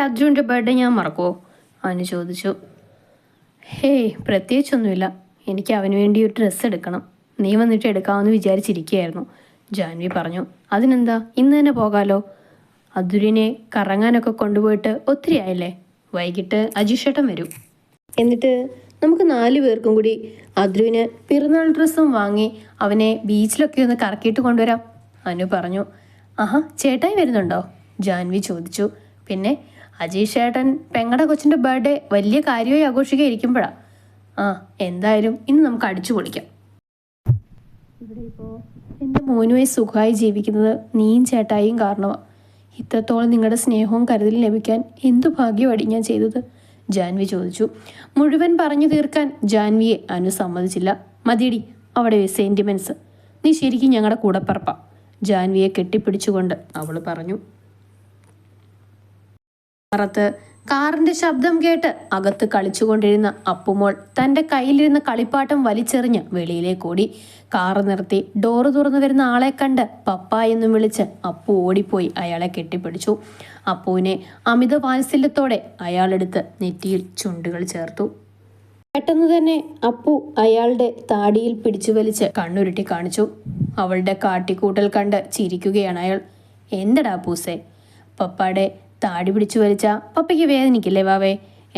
അർജുൻ്റെ ബർത്ത്ഡേ ഞാൻ മറക്കുമോ? അനു ചോദിച്ചു. ഹേയ്, പ്രത്യേകിച്ചൊന്നുമില്ല. എനിക്ക് അവന് വേണ്ടി ഒരു ഡ്രസ്സ് എടുക്കണം. നീ വന്നിട്ട് എടുക്കാമെന്ന് വിചാരിച്ചിരിക്കുകയായിരുന്നു, ജാൻവി പറഞ്ഞു. അതിനെന്താ, ഇന്ന് തന്നെ പോകാലോ. അദ്രുവിനെ കറങ്ങാനൊക്കെ കൊണ്ടുപോയിട്ട് ഒത്തിരി ആയില്ലേ. വൈകിട്ട് അജീഷേട്ടൻ വരും. എന്നിട്ട് നമുക്ക് 4 പേർക്കും കൂടി അദ്രുവിന് പിറന്നാൾ ഡ്രസ്സും വാങ്ങി അവനെ ബീച്ചിലൊക്കെ ഒന്ന് കറക്കിയിട്ട് കൊണ്ടുവരാം, അനു പറഞ്ഞു. ആഹാ, ചേട്ടായി വരുന്നുണ്ടോ? ജാൻവി ചോദിച്ചു. പിന്നെ അജീഷേട്ടൻ പെങ്ങടെ കൊച്ചിൻ്റെ ബർത്ത്ഡേ വലിയ കാര്യമായി ആഘോഷിക്കാതിരിക്കുമ്പോഴാ. എന്തായാലും ഇന്ന് നമുക്ക് അടിച്ചു പൊളിക്കാം. ഇവിടെ ഇപ്പോൾ എൻ്റെ മോനുമായി സുഖമായി ജീവിക്കുന്നത് നീയും ചേട്ടായിയും കാരണമാണ്. ഇത്രത്തോളം നിങ്ങളുടെ സ്നേഹവും കരുതലും ലഭിക്കാൻ എന്തു ഭാഗ്യമാണ് ഞാൻ ചെയ്തത്, ജാൻവി ചോദിച്ചു. മുഴുവൻ പറഞ്ഞു തീർക്കാൻ ജാൻവിയെ അനു സമ്മതിച്ചില്ല. മതിയടി അവിടെ സെൻറ്റിമെൻറ്റ്സ്. നീ ശരിക്കും ഞങ്ങളുടെ കൂടപ്പിറപ്പാ, ജാൻവിയെ കെട്ടിപ്പിടിച്ചുകൊണ്ട് അവൾ പറഞ്ഞു. പുറത്ത് കാറിന്റെ ശബ്ദം കേട്ട് അകത്ത് കളിച്ചുകൊണ്ടിരുന്ന അപ്പുമോൾ തൻ്റെ കയ്യിലിരുന്ന കളിപ്പാട്ടം വലിച്ചെറിഞ്ഞ് വെളിയിലേക്ക് ഓടി. കാറ് നിർത്തി ഡോറ് തുറന്നു വരുന്ന ആളെ കണ്ട് പപ്പ എന്നും വിളിച്ച് അപ്പു ഓടിപ്പോയി അയാളെ കെട്ടിപ്പിടിച്ചു. അപ്പുവിനെ അമിത വാത്സല്യത്തോടെ അയാളെടുത്ത് നെറ്റിയിൽ ചുണ്ടുകൾ ചേർത്തു. പെട്ടെന്ന് തന്നെ അപ്പു അയാളുടെ താടിയിൽ പിടിച്ചു വലിച്ച് കണ്ണുരുട്ടി കാണിച്ചു. അവളുടെ കാട്ടിക്കൂട്ടൽ കണ്ട് ചിരിക്കുകയാണ് അയാൾ. എന്തടാ പൂസേ, പപ്പയുടെ താടി പിടിച്ചു വലിച്ച പപ്പയ്ക്ക് വേദനിക്കില്ലേ വാവേ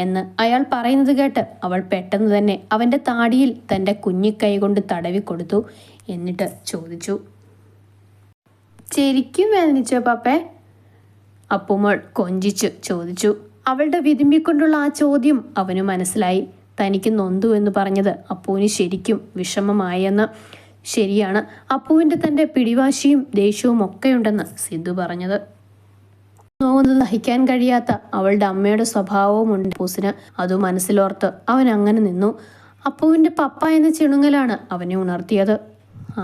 എന്ന് അയാൾ പറയുന്നത് കേട്ട് അവൾ പെട്ടെന്ന് തന്നെ അവൻ്റെ താടിയിൽ തൻ്റെ കുഞ്ഞിക്കൈ കൊണ്ട് തടവി കൊടുത്തു. എന്നിട്ട് ചോദിച്ചു, ശരിക്കും വേദനിച്ചോ പപ്പേ? അപ്പുമോൾ കൊഞ്ചിച്ചു ചോദിച്ചു. അവളുടെ വിതുമ്പിക്കൊണ്ടുള്ള ആ ചോദ്യം അവന് മനസ്സിലായി. തനിക്ക് നൊന്തു എന്ന് പറഞ്ഞത് അപ്പുവിന് ശരിക്കും വിഷമമായെന്ന്. ശരിയാണ്, അപ്പുവിൻ്റെ തൻ്റെ പിടിവാശിയും ദേഷ്യവും ഒക്കെയുണ്ടെന്ന് സിദ്ധു പറഞ്ഞത്. നോവുന്നത് സഹിക്കാൻ കഴിയാത്ത അവളുടെ അമ്മയുടെ സ്വഭാവവുമുണ്ട് പൂസിന്. അതു മനസ്സിലോർത്ത് അവൻ അങ്ങനെ നിന്നു. അപ്പുവിൻ്റെ പപ്പ എന്ന ചിണുങ്ങലാണ് അവനെ ഉണർത്തിയത്.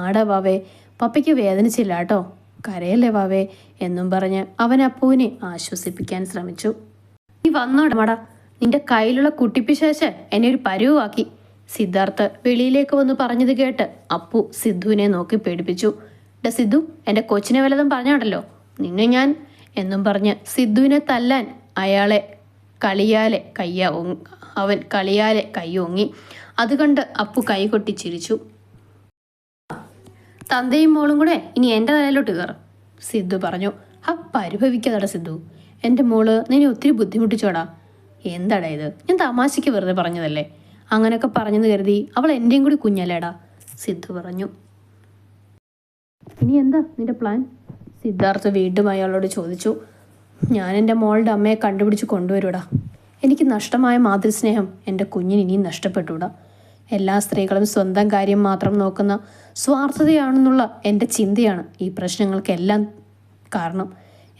ആടാ വാവേ, പപ്പയ്ക്ക് വേദനിച്ചില്ല കേട്ടോ, കരയല്ലേ വാവേ എന്നും പറഞ്ഞ് അവൻ അപ്പുവിനെ ആശ്വസിപ്പിക്കാൻ ശ്രമിച്ചു. നീ വന്നോടമാടാ, നിന്റെ കയ്യിലുള്ള കുട്ടിപ്പിശാച്ച് എന്നെ ഒരു പരുവാക്കി, സിദ്ധാർത്ഥ് വെളിയിലേക്ക് വന്ന് പറഞ്ഞത് കേട്ട് അപ്പു സിദ്ധുവിനെ നോക്കി പേടിപ്പിച്ചു. സിദ്ധു, എൻ്റെ കൊച്ചിനെ വല്ലതും പറഞ്ഞാടല്ലോ നിന്നെ ഞാൻ എന്നും പറഞ്ഞ് സിദ്ധുവിനെ തല്ലാൻ അവൻ കളിയാലെ കയ്യോങ്ങി. അത് കണ്ട് അപ്പു കൈകൊട്ടി ചിരിച്ചു. തന്തയും മോളും കൂടെ ഇനി എൻ്റെ തലയിലോട്ട് കയറും, സിദ്ധു പറഞ്ഞു. പരിഭവിക്കാതടാ സിദ്ധു, എൻ്റെ മോള് നിന്നെ ഒത്തിരി ബുദ്ധിമുട്ടിച്ചോടാ. എന്താടാ ഇത്, ഞാൻ തമാശയ്ക്ക് വെറുതെ പറഞ്ഞതല്ലേ. അങ്ങനെയൊക്കെ പറഞ്ഞെന്ന് കരുതി അവൾ എൻ്റെയും കൂടി കുഞ്ഞല്ലേടാ, സിദ്ധു പറഞ്ഞു. ഇനി എന്താ നിന്റെ പ്ലാൻ, സിദ്ധാർത്ഥ് വീണ്ടും അയാളോട് ചോദിച്ചു. ഞാൻ എൻ്റെ മോളുടെ അമ്മയെ കണ്ടുപിടിച്ച് കൊണ്ടുവരൂടാ. എനിക്ക് നഷ്ടമായ മാതൃസ്നേഹം എൻ്റെ കുഞ്ഞിന് ഇനിയും നഷ്ടപ്പെട്ടുകൂടാ. എല്ലാ സ്ത്രീകളും സ്വന്തം കാര്യം മാത്രം നോക്കുന്ന സ്വാർത്ഥതയാണെന്നുള്ള എൻ്റെ ചിന്തയാണ് ഈ പ്രശ്നങ്ങൾക്കെല്ലാം കാരണം.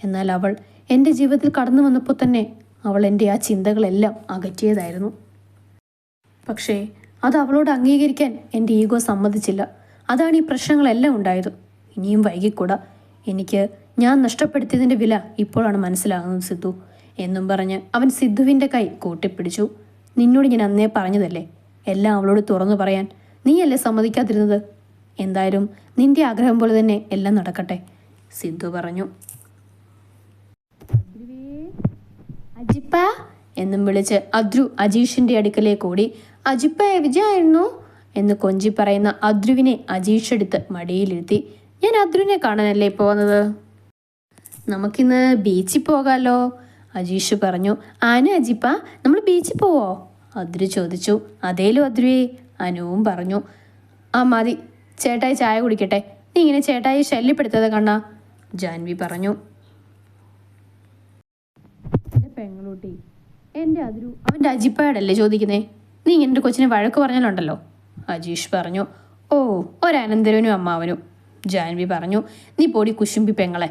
എന്നാൽ അവൾ എൻ്റെ ജീവിതത്തിൽ കടന്നു വന്നപ്പോൾ തന്നെ അവൾ എൻ്റെ ആ ചിന്തകളെല്ലാം അകറ്റിയതായിരുന്നു. പക്ഷേ അത് അവളോട് അംഗീകരിക്കാൻ എൻ്റെ ഈഗോ സമ്മതിച്ചില്ല. അതാണ് ഈ പ്രശ്നങ്ങളെല്ലാം ഉണ്ടായത്. ഇനിയും വൈകിക്കൂടാ. എനിക്ക് ഞാൻ നഷ്ടപ്പെടുത്തിയതിൻ്റെ വില ഇപ്പോഴാണ് മനസ്സിലാകുന്നത് സിദ്ധു എന്നും പറഞ്ഞ് അവൻ സിദ്ധുവിൻ്റെ കൈ കൂട്ടിപ്പിടിച്ചു. നിന്നോട് ഞാൻ അന്നേ പറഞ്ഞതല്ലേ എല്ലാം അവളോട് തുറന്നു പറയാൻ, നീയല്ലേ സമ്മതിക്കാതിരുന്നത്. എന്തായാലും നിന്റെ ആഗ്രഹം പോലെ തന്നെ എല്ലാം നടക്കട്ടെ, സിദ്ധു പറഞ്ഞു. അജിപ്പ എന്നും വിളിച്ച് അദ്രു അജീഷിൻ്റെ അടുക്കലേക്ക് ഓടി. അജിപ്പ വിജയായിരുന്നു എന്ന് കൊഞ്ചി പറയുന്ന അദ്രുവിനെ അജീഷ് എടുത്ത് മടിയിലിരുത്തി. ഞാൻ അദ്രുവിനെ കാണാനല്ലേ ഇപ്പോൾ വന്നത്, നമുക്കിന്ന് ബീച്ചിൽ പോകാമല്ലോ, അജീഷ് പറഞ്ഞു. അജിപ്പ നമ്മൾ ബീച്ചിൽ പോവോ, അദ്രു ചോദിച്ചു. അതേലോ അദ്രുവേ, അനുവും പറഞ്ഞു. മതി, ചേട്ടായി ചായ കുടിക്കട്ടെ, നീ ഇങ്ങനെ ചേട്ടായി ശല്യപ്പെടുത്തത് കണ്ണാ, ജാൻവി പറഞ്ഞു. എൻ്റെ പെങ്ങളൂട്ടി, എൻ്റെ അദ്രു അവൻ്റെ അജിപ്പയോടല്ലേ ചോദിക്കുന്നേ, നീ ഇങ്ങനെ കൊച്ചിനെ വഴക്ക് പറഞ്ഞാലുണ്ടല്ലോ, അജീഷ് പറഞ്ഞു. ഒരനന്തരവനും അമ്മാവനും, ജാൻവി പറഞ്ഞു. നീ പോടി കുശുമ്പി പെങ്ങളെ,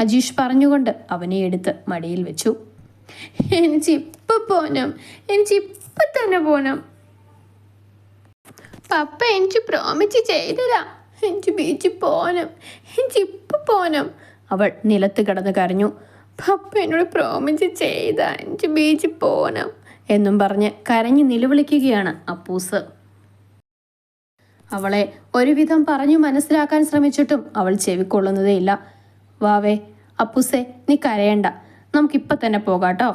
അജീഷ് പറഞ്ഞുകൊണ്ട് അവനെ എടുത്ത് മടിയിൽ വെച്ചു. എനിക്കിപ്പം തന്നെ പോണം പപ്പ, എനിക്ക് പ്രോമിസ് ചെയ്തതാ, എനിക്ക് ബീച്ചിൽ പോണം, എനിക്കിപ്പം പോണം, അവൾ നിലത്ത് കിടന്ന് കരഞ്ഞു. പപ്പ എന്നോട് പ്രോമിസ് ചെയ്താ, എനിക്ക് ബീച്ചിൽ പോണം എന്നും പറഞ്ഞ് കരഞ്ഞ് നിലവിളിക്കുകയാണ് അപ്പൂസ്. അവളെ ഒരുവിധം പറഞ്ഞു മനസ്സിലാക്കാൻ ശ്രമിച്ചിട്ടും അവൾ ചെവിക്കൊള്ളുന്നതേയില്ല. വാവേ, അപ്പൂസേ, നീ കരയണ്ട, നമുക്കിപ്പം തന്നെ പോകാട്ടോ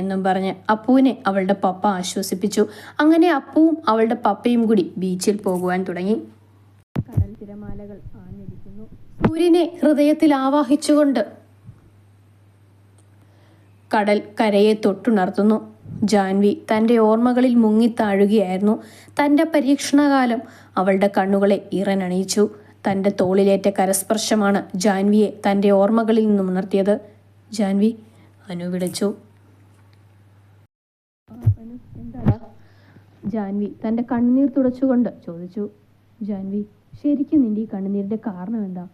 എന്നും പറഞ്ഞ് അപ്പുവിനെ അവളുടെ പപ്പ ആശ്വസിപ്പിച്ചു. അങ്ങനെ അപ്പുവും അവളുടെ പപ്പയും കൂടി ബീച്ചിൽ പോകുവാൻ തുടങ്ങി. കടൽ തിരമാലകൾ ആഞ്ഞടിക്കുന്നു. സൂര്യനെ ഹൃദയത്തിൽ ആവാഹിച്ചുകൊണ്ട് കടൽ കരയെ തൊട്ടുണർത്തുന്നു. ജാൻവി തൻ്റെ ഓർമ്മകളിൽ മുങ്ങിത്താഴുകയായിരുന്നു. തൻ്റെ പരീക്ഷണകാലം അവളുടെ കണ്ണുകളെ ഇറനണിയിച്ചു. തൻ്റെ തോളിലേറ്റ കരസ്പർശമാണ് ജാൻവിയെ തൻ്റെ ഓർമ്മകളിൽ നിന്നും ഉണർത്തിയത്. ജാൻവി, അനു വിളിച്ചു. എന്താടാ? ജാൻവി തൻ്റെ കണ്ണുനീർ തുടച്ചുകൊണ്ട് ചോദിച്ചു. ജാൻവി, ശരിക്കും നിന്റെ ഈ കണ്ണുനീരിൻ്റെ കാരണം എന്താ?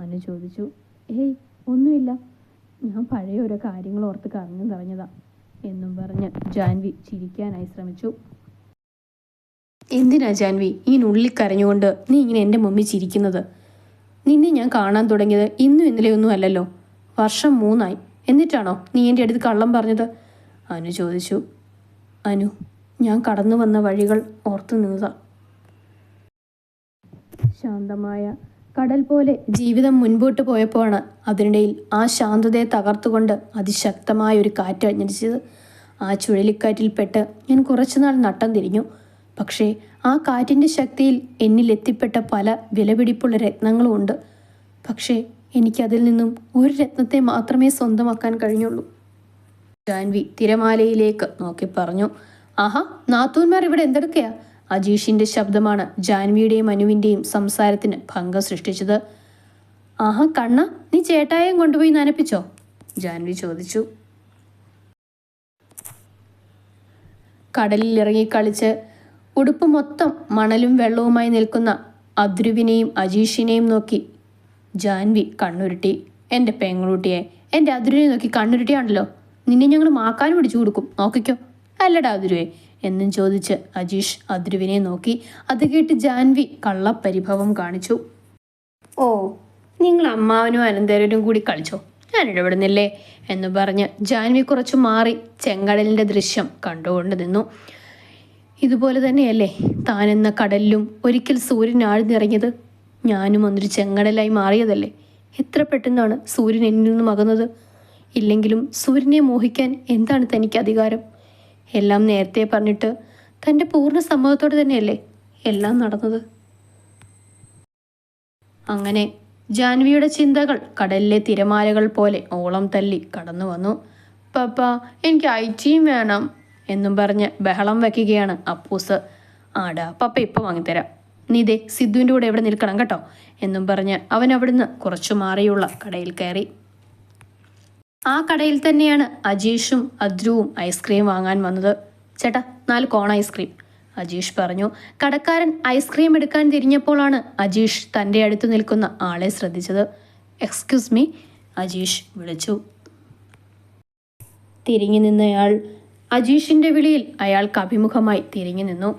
അനു ചോദിച്ചു. ഏയ് ഒന്നുമില്ല, ഞാൻ പഴയ ഓരോ കാര്യങ്ങൾ ഓർത്ത് കറങ്ങി നിറഞ്ഞതാ എന്നും പറഞ്ഞ് ജാൻവി ചിരിക്കാനായി ശ്രമിച്ചു. എന്തിനാ ജാൻവി ഈ നുള്ളിൽ കരഞ്ഞുകൊണ്ട് നീ ഇങ്ങനെ എൻ്റെ മുമ്പിൽ ചിരിക്കുന്നത്? നിന്നെ ഞാൻ കാണാൻ തുടങ്ങിയത് ഇന്നും ഇന്നലെയൊന്നും അല്ലല്ലോ. വർഷം 3 എന്നിട്ടാണോ നീ എൻ്റെ അടുത്ത് കള്ളം പറഞ്ഞത്? അനു ചോദിച്ചു. അനു, ഞാൻ കടന്നു വന്ന വഴികൾ ഓർത്തു നിന്നതാ. ശാന്തമായ കടൽ പോലെ ജീവിതം മുൻപോട്ട് പോയപ്പോഴാണ് അതിനിടയിൽ ആ ശാന്തതയെ തകർത്തുകൊണ്ട് അതിശക്തമായ ഒരു കാറ്റ് അഞ്ഞടിച്ചത്. ആ ചുഴലിക്കാറ്റിൽപ്പെട്ട് ഞാൻ കുറച്ചുനാൾ നട്ടം തിരിഞ്ഞു. പക്ഷേ ആ കാറ്റിൻ്റെ ശക്തിയിൽ എന്നിൽ എത്തിപ്പെട്ട പല വിലപിടിപ്പുള്ള രത്നങ്ങളും ഉണ്ട്. പക്ഷേ എനിക്കതിൽ നിന്നും ഒരു രത്നത്തെ മാത്രമേ സ്വന്തമാക്കാൻ കഴിഞ്ഞുള്ളൂ. ജാൻവി തിരമാലയിലേക്ക് നോക്കി പറഞ്ഞു. ആഹാ, നാത്തൂന്മാർ ഇവിടെ എന്തെടുക്കയാ? അജീഷിൻ്റെ ശബ്ദമാണ് ജാൻവിയുടെയും അനുവിൻ്റെയും സംസാരത്തിന് ഭംഗം സൃഷ്ടിച്ചത്. ആഹാ കണ്ണ, നീ ചേട്ടായെയും കൊണ്ടുപോയി നനപ്പിച്ചോ? ജാൻവി ചോദിച്ചു. കടലിൽ ഇറങ്ങി കളിച്ച് ഉടുപ്പ് മൊത്തം മണലും വെള്ളവുമായി നിൽക്കുന്ന അദ്രുവിനെയും അജീഷിനെയും നോക്കി ജാൻവി കണ്ണുരുട്ടി. എൻ്റെ പെങ്ങളുട്ടിയെ, എൻ്റെ അദ്രുവിനെ നോക്കി കണ്ണുരുട്ടിയാണല്ലോ. നിന്നെ ഞങ്ങൾ മാക്കാൻ പിടിച്ചു കൊടുക്കും, നോക്കിക്കോ. അല്ലടാ അദ്രുവേ എന്നും ചോദിച്ച് അജീഷ് അദ്രുവിനെ നോക്കി. അത് കേട്ട് ജാൻവി കള്ളപ്പരിഭവം കാണിച്ചു. ഓ, നിങ്ങൾ അമ്മാവനും അനന്തരനും കൂടി കളിച്ചോ, ഞാൻ ഇടപെടുന്നില്ലേ എന്ന് പറഞ്ഞ് ജാൻവി കുറച്ചു മാറി ചെങ്കടലിൻ്റെ ദൃശ്യം കണ്ടുകൊണ്ട് നിന്നു. ഇതുപോലെ തന്നെയല്ലേ താനെന്ന കടലിലും ഒരിക്കൽ സൂര്യൻ ആഴ്ന്നിറങ്ങിയത്? ഞാനും ഒന്നൊരു ചെങ്കടലായി മാറിയതല്ലേ? എത്ര പെട്ടെന്നാണ് സൂര്യൻ എന്നിൽ നിന്നും അകന്നത്. ഇല്ലെങ്കിലും സൂര്യനെ മോഹിക്കാൻ എന്താണ് തനിക്ക് അധികാരം? എല്ലാം നേരത്തെ പറഞ്ഞിട്ട് തൻ്റെ പൂർണ്ണ സമ്മതത്തോടെ തന്നെയല്ലേ എല്ലാം നടന്നത്. അങ്ങനെ ജാൻവിയുടെ ചിന്തകൾ കടലിലെ തിരമാലകൾ പോലെ ഓളം തല്ലി കടന്നു വന്നു. പപ്പ, എനിക്ക് ഐറ്റിയും വേണം എന്നും പറഞ്ഞ് ബഹളം വയ്ക്കുകയാണ് അപ്പൂസ്. ആടാ, പപ്പ ഇപ്പം വാങ്ങിത്തരാം, നീ ദേ സിദ്ധുവിൻ്റെ കൂടെ എവിടെ നിൽക്കണം കേട്ടോ എന്നും പറഞ്ഞ് അവൻ അവിടുന്ന് കുറച്ചു മാറിയുള്ള കടയിൽ കയറി. ആ കടയിൽ തന്നെയാണ് അജീഷും അദ്രുവും ഐസ്ക്രീം വാങ്ങാൻ വന്നത്. ചേട്ടാ, 4 കോൺ ഐസ്ക്രീം, അജീഷ് പറഞ്ഞു. കടക്കാരൻ ഐസ്ക്രീം എടുക്കാൻ തിരിഞ്ഞപ്പോഴാണ് അജീഷ് തൻ്റെ അടുത്ത് നിൽക്കുന്ന ആളെ ശ്രദ്ധിച്ചത്. എക്സ്ക്യൂസ് മീ, അജീഷ് വിളിച്ചു. തിരിഞ്ഞു നിന്നയാൾ അജീഷിൻ്റെ വിളിയിൽ അയാൾക്ക് അഭിമുഖമായി തിരിഞ്ഞു നിന്നു.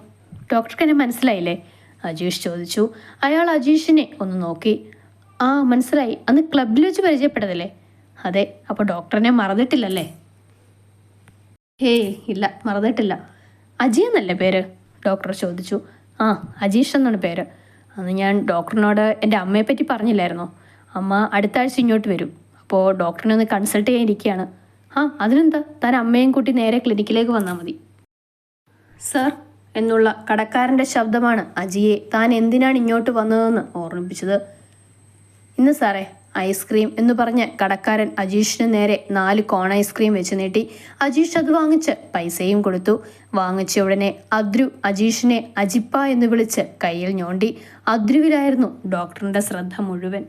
ഡോക്ടർക്ക് എന്നെ മനസ്സിലായില്ലേ? അജീഷ് ചോദിച്ചു. അയാൾ അജീഷിനെ ഒന്ന് നോക്കി. ആ മനസ്സിലായി, അന്ന് ക്ലബിൽ വെച്ച് പരിചയപ്പെട്ടതല്ലേ? അതെ, അപ്പോൾ ഡോക്ടറിനെ മറന്നിട്ടില്ലല്ലേ? ഹേയ് ഇല്ല, മറന്നിട്ടില്ല. അജി എന്നല്ലേ പേര്? ഡോക്ടർ ചോദിച്ചു. ആ, അജീഷ് എന്നാണ് പേര്. അന്ന് ഞാൻ ഡോക്ടറിനോട് എൻ്റെ അമ്മയെപ്പറ്റി പറഞ്ഞില്ലായിരുന്നോ? അമ്മ അടുത്ത ആഴ്ച ഇങ്ങോട്ട് വരും, അപ്പോൾ ഡോക്ടറിനെ ഒന്ന് കൺസൾട്ട് ചെയ്യാനിരിക്കുകയാണ്. ആ, അതിനെന്താ, താൻ അമ്മയും കൂട്ടി നേരെ ക്ലിനിക്കിലേക്ക് വന്നാൽ മതി. സർ എന്നുള്ള കടക്കാരൻ്റെ ശബ്ദമാണ് അജിയെ താൻ എന്തിനാണ് ഇങ്ങോട്ട് വന്നതെന്ന് ഓർമ്മിപ്പിച്ചത്. ഇന്ന് സാറേ ഐസ്ക്രീം എന്ന് പറഞ്ഞ് കടക്കാരൻ അജീഷിന് നേരെ 4 കോൺ ഐസ്ക്രീം വെച്ച് നീട്ടി. അജീഷ് അത് വാങ്ങിച്ച് പൈസയും കൊടുത്തു. വാങ്ങിച്ച ഉടനെ അദ്രു അജീഷിനെ അജിപ്പ എന്ന് വിളിച്ച് കയ്യിൽ ഞോണ്ടി. അദ്രുവിലായിരുന്നു ഡോക്ടറിൻ്റെ ശ്രദ്ധ മുഴുവൻ.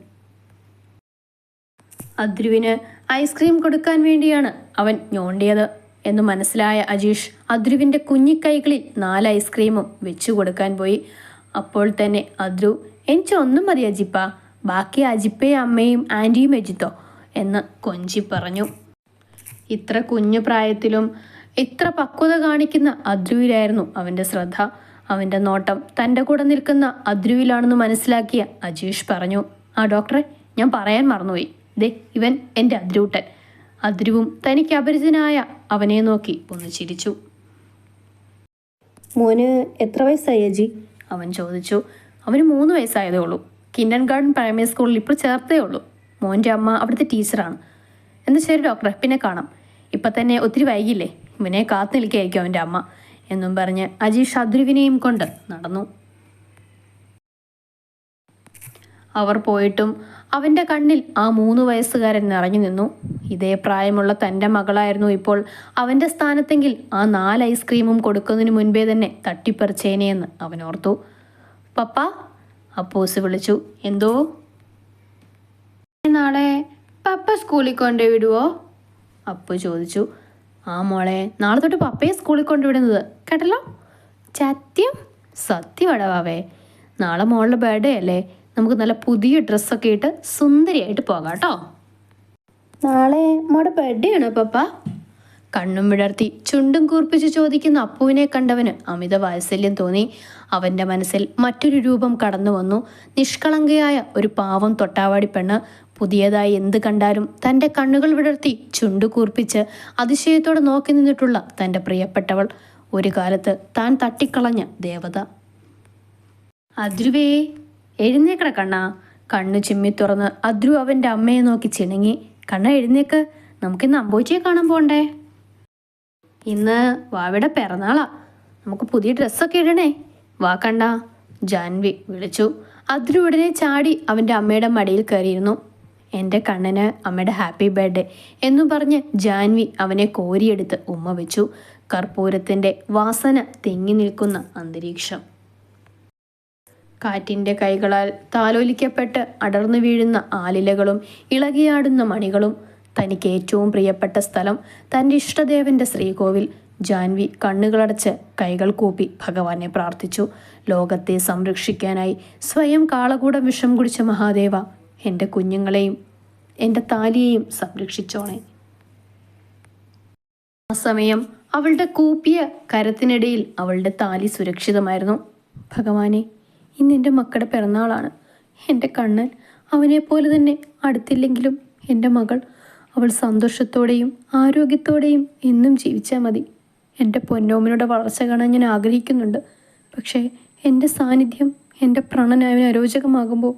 അദ്രുവിന് ഐസ്ക്രീം കൊടുക്കാൻ വേണ്ടിയാണ് അവൻ ഞോണ്ടിയത് എന്ന് മനസ്സിലായ അജീഷ് അദ്രുവിൻ്റെ കുഞ്ഞിക്കൈകളിൽ 4 ഐസ്ക്രീമും വെച്ചു കൊടുക്കാൻ പോയി. അപ്പോൾ തന്നെ അദ്രു, എനിക്ക് ഒന്നും മതി അജിപ്പ, ബാക്കി അജിപ്പയും അമ്മയും ആൻറ്റിയും വെച്ചിട്ടോ എന്ന് കൊഞ്ചി പറഞ്ഞു. ഇത്ര കുഞ്ഞു പ്രായത്തിലും ഇത്ര പക്വത കാണിക്കുന്ന അദ്രുവിലായിരുന്നു അവൻ്റെ ശ്രദ്ധ. അവൻ്റെ നോട്ടം തൻ്റെ കൂടെ നിൽക്കുന്ന അദ്രുവിലാണെന്ന് മനസ്സിലാക്കിയ അജീഷ് പറഞ്ഞു. ആ ഡോക്ടറെ, ഞാൻ പറയാൻ മറന്നുപോയി, ദേ ഇവൻ എൻ്റെ അദ്രൂട്ടൻ. അദ്രുവും തനിക്ക് അപരിചിതനായ അവനെ നോക്കി ഒന്ന് ചിരിച്ചു. മോന് എത്ര വയസ്സായി അജി? അവൻ ചോദിച്ചു. അവന് 3 വയസ്സായതേ ഉള്ളൂ. കിൻഡർ ഗാർഡൻ പ്രൈമറി സ്കൂളിൽ ഇപ്പോൾ ചേർത്തേ ഉള്ളൂ. മോൻ്റെ അമ്മ അവിടുത്തെ ടീച്ചറാണ്. എന്നാൽ ശരി ഡോക്ടറെ, പിന്നെ കാണാം. ഇപ്പം തന്നെ ഒത്തിരി വൈകില്ലേ, ഇവനെ കാത്തു നിൽക്കുകയായിരിക്കും അവൻ്റെ അമ്മ എന്നും പറഞ്ഞ് അജീഷ് അദ്രുവിനെയും കൊണ്ട് നടന്നു. അവർ പോയിട്ടും അവൻ്റെ കണ്ണിൽ ആ 3 വയസ്സുകാരൻ നിറഞ്ഞു നിന്നു. ഇതേ പ്രായമുള്ള തൻ്റെ മകളായിരുന്നു ഇപ്പോൾ അവൻ്റെ സ്ഥാനത്തെങ്കിൽ ആ 4 ഐസ്ക്രീമും കൊടുക്കുന്നതിന് മുൻപേ തന്നെ തട്ടിപ്പറിച്ചേനെയെന്ന് അവൻ ഓർത്തു. പപ്പ, അപ്പൂസ് വിളിച്ചു. എന്തോ? നാളെ പപ്പ സ്കൂളിൽ കൊണ്ടുവിടുവോ? അപ്പു ചോദിച്ചു. ആ മോളെ, നാളെ തൊട്ട് പപ്പയെ സ്കൂളിൽ കൊണ്ടുവിടുന്നത് കേട്ടല്ലോ. സത്യം? സത്യവടവാവേ, നാളെ മോളുടെ ബർത്ത്ഡേ അല്ലേ, നമുക്ക് നല്ല പുതിയ ഡ്രസ്സൊക്കെ ഇട്ട് സുന്ദരിയായിട്ട് പോകാം കേട്ടോ. നാളെ മോളുടെ ബർത്ത്ഡേ ആണോ പപ്പ? കണ്ണും വിടർത്തി ചുണ്ടും കൂർപ്പിച്ച് ചോദിക്കുന്ന അപ്പുവിനെ കണ്ടവന് അമിത വാത്സല്യം തോന്നി. അവൻ്റെ മനസ്സിൽ മറ്റൊരു രൂപം കടന്നു വന്നു. നിഷ്കളങ്കയായ ഒരു പാവം തൊട്ടാവാടി പെണ്ണ്. പുതിയതായി എന്ത് കണ്ടാലും തൻ്റെ കണ്ണുകൾ വിടർത്തി ചുണ്ടു കൂർപ്പിച്ച് അതിശയത്തോടെ നോക്കി നിന്നിട്ടുള്ള തൻ്റെ പ്രിയപ്പെട്ടവൾ. ഒരു കാലത്ത് താൻ തട്ടിക്കളഞ്ഞ ദേവത. അദ്രുവേ, എഴുന്നേക്കട കണ്ണാ. കണ്ണു ചിമ്മി തുറന്ന് അദ്രു അവൻ്റെ അമ്മയെ നോക്കി ചിണുങ്ങി. കണ്ണ എഴുന്നേക്ക്, നമുക്കിന്ന് അമ്പോച്ചിയെ കാണാൻ പോണ്ടേ? ഇന്ന് വാവയുടെ പിറന്നാളാ, നമുക്ക് പുതിയ ഡ്രസ്സൊക്കെ ഇടണേ. വാ കണ്ണാ, ജാൻവി വിളിച്ചു. അദ്രു ഉടനെ ചാടി അവൻ്റെ അമ്മയുടെ മടിയിൽ കയറിയിരുന്നു. എൻ്റെ കണ്ണന് അമ്മയുടെ ഹാപ്പി ബർത്ത്ഡേ എന്നു പറഞ്ഞ് ജാൻവി അവനെ കോരിയെടുത്ത് ഉമ്മ വെച്ചു. കർപ്പൂരത്തിൻ്റെ വാസന തിങ്ങി നിൽക്കുന്ന അന്തരീക്ഷം. കാറ്റിൻ്റെ കൈകളാൽ താലോലിക്കപ്പെട്ട് അടർന്നു വീഴുന്ന ആലിലകളും ഇളകിയാടുന്ന മണികളും. തനിക്ക് ഏറ്റവും പ്രിയപ്പെട്ട സ്ഥലം, തൻ്റെ ഇഷ്ടദേവൻ്റെ ശ്രീകോവിൽ. ജാൻവി കണ്ണുകളടച്ച് കൈകൾ കൂപ്പി ഭഗവാനെ പ്രാർത്ഥിച്ചു. ലോകത്തെ സംരക്ഷിക്കാനായി സ്വയം കാളകൂടം വിഷം കുടിച്ച മഹാദേവ, എൻ്റെ കുഞ്ഞുങ്ങളെയും എൻ്റെ താലിയെയും സംരക്ഷിച്ചോണേ. ആ സമയം അവളുടെ കൂപ്പിയ കരത്തിനിടയിൽ അവളുടെ താലി സുരക്ഷിതമായിരുന്നു. ഭഗവാനെ, ഇന്ന് എൻ്റെ മക്കളുടെ പിറന്നാളാണ്. എൻ്റെ കണ്ണൻ അവനെപ്പോലെ തന്നെ അടുത്തില്ലെങ്കിലും എൻ്റെ മകൾ, അവൾ സന്തോഷത്തോടെയും ആരോഗ്യത്തോടെയും എന്നും ജീവിച്ചാൽ മതി. എൻ്റെ പൊന്നോമനയുടെ വളർച്ച കാണാൻ ഞാൻ ആഗ്രഹിക്കുന്നുണ്ട്. പക്ഷേ എൻ്റെ സാന്നിധ്യം എൻ്റെ പ്രാണനായവന് അരോചകമാകുമ്പോൾ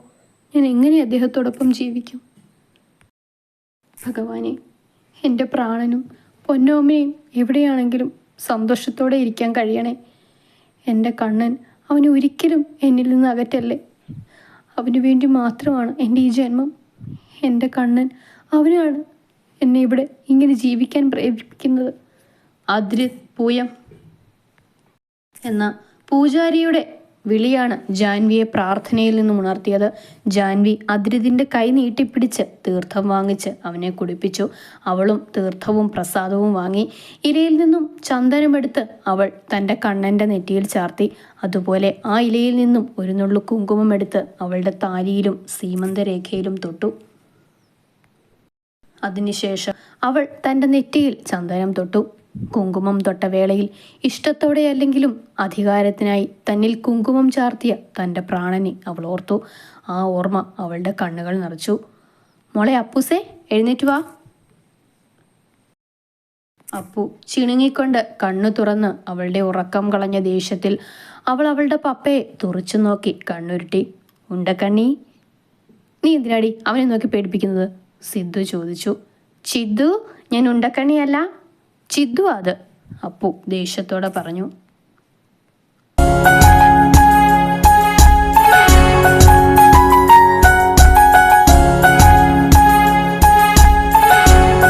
ഞാൻ എങ്ങനെ അദ്ദേഹത്തോടൊപ്പം ജീവിക്കും? ഭഗവാനെ, എൻ്റെ പ്രാണനും പൊന്നോമയും എവിടെയാണെങ്കിലും സന്തോഷത്തോടെ ഇരിക്കാൻ കഴിയണേ. എൻ്റെ കണ്ണൻ, അവന് ഒരിക്കലും എന്നിൽ നിന്ന് അകറ്റല്ലേ. അവന് വേണ്ടി മാത്രമാണ് എൻ്റെ ഈ ജന്മം. എൻ്റെ കണ്ണൻ, അവനാണ് എന്നെ ഇവിടെ ഇങ്ങനെ ജീവിക്കാൻ പ്രേരിപ്പിക്കുന്നത്. അദ്രി പൂയം എന്ന പൂജാരിയുടെ വിളിയാണ് ജാൻവിയെ പ്രാർത്ഥനയിൽ നിന്നും ഉണർത്തിയത്. ജാൻവി അദ്രിതിൻ്റെ കൈ നീട്ടിപ്പിടിച്ച് തീർത്ഥം വാങ്ങിച്ച് അവനെ കുടിപ്പിച്ചു. അവളും തീർത്ഥവും പ്രസാദവും വാങ്ങി. ഇലയിൽ നിന്നും ചന്ദനമെടുത്ത് അവൾ തൻ്റെ കണ്ണൻ്റെ നെറ്റിയിൽ ചാർത്തി. അതുപോലെ ആ ഇലയിൽ നിന്നും ഒരു നുള്ളു കുങ്കുമം എടുത്ത് അവളുടെ താലിയിലും സീമന്തരേഖയിലും തൊട്ടു. അതിനുശേഷം അവൾ തൻ്റെ നെറ്റിയിൽ ചന്ദനം തൊട്ടു. കുങ്കുമം തൊട്ട വേളയിൽ ഇഷ്ടത്തോടെയല്ലെങ്കിലും അധികാരത്തിനായി തന്നിൽ കുങ്കുമം ചാർത്തിയ തൻ്റെ പ്രാണനെ അവൾ ഓർത്തു. ആ ഓർമ്മ അവളുടെ കണ്ണുകൾ നിറച്ചു. മോളെ അപ്പൂസേ, എഴുന്നേറ്റ് വാ. അപ്പു ചിണുങ്ങിക്കൊണ്ട് കണ്ണു തുറന്ന് അവളുടെ ഉറക്കം കളഞ്ഞ ദേഷ്യത്തിൽ അവൾ അവളുടെ പപ്പയെ തുറച്ചു നോക്കി കണ്ണുരുട്ടി. ഉണ്ടക്കണ്ണി, നീ എന്തിനാടി അവനെ നോക്കി പേടിപ്പിക്കുന്നത്? സിദ്ധു ചോദിച്ചു. ചിദ്ദു, ഞാൻ ഉണ്ടക്കണ്ണിയല്ല, ചിദ്ദു അത്, അപ്പു ദേഷ്യത്തോടെ പറഞ്ഞു.